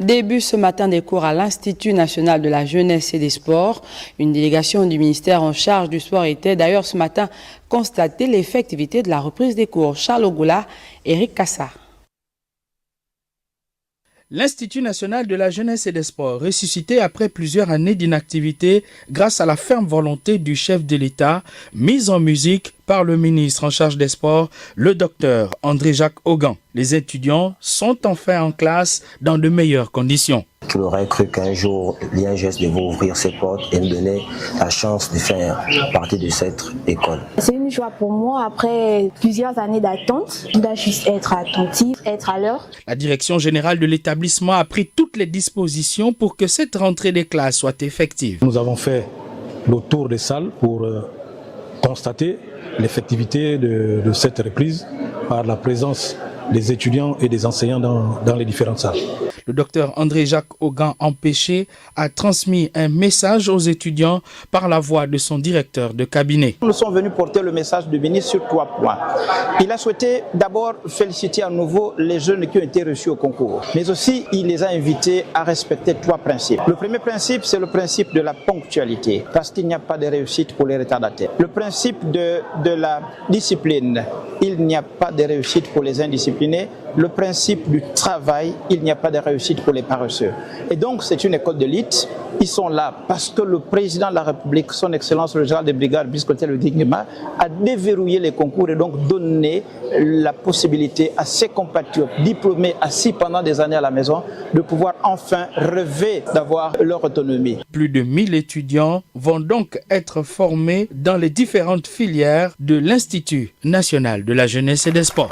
Début ce matin des cours à l'Institut national de la jeunesse et des sports. Une délégation du ministère en charge du sport était d'ailleurs ce matin constater l'effectivité de la reprise des cours. Charles Ogoula, Eric Kassar. L'Institut national de la jeunesse et des sports, ressuscité après plusieurs années d'inactivité grâce à la ferme volonté du chef de l'État, mise en musique par le ministre en charge des sports, le docteur André-Jacques Augan. Les étudiants sont enfin en classe dans de meilleures conditions. Qui aurait cru qu'un jour, il y a un geste de vous ouvrir ses portes et me donner la chance de faire partie de cette école. C'est une joie pour moi après plusieurs années d'attente. Je dois juste être attentif, être à l'heure. La direction générale de l'établissement a pris toutes les dispositions pour que cette rentrée des classes soit effective. Nous avons fait le tour des salles pour constater l'effectivité de cette reprise par la présence des étudiants et des enseignants dans les différentes salles. Le docteur André-Jacques Augan, empêché, a transmis un message aux étudiants par la voix de son directeur de cabinet. Nous sommes venus porter le message du ministre sur 3 points. Il a souhaité d'abord féliciter à nouveau les jeunes qui ont été reçus au concours, mais aussi il les a invités à respecter 3 principes. Le premier principe, c'est le principe de la ponctualité, parce qu'il n'y a pas de réussite pour les retardataires. Le principe de la discipline, il n'y a pas de réussite pour les indisciplinés. Le principe du travail, il n'y a pas de réussite pour les paresseux. Et donc, c'est une école d'élite. Ils sont là parce que le président de la République, son Excellence le général de brigade Biscotel Guingema, a déverrouillé les concours et donc donné la possibilité à ses compatriotes diplômés assis pendant des années à la maison de pouvoir enfin rêver d'avoir leur autonomie. Plus de 1000 étudiants vont donc être formés dans les différentes filières de l'Institut national de la jeunesse et des sports.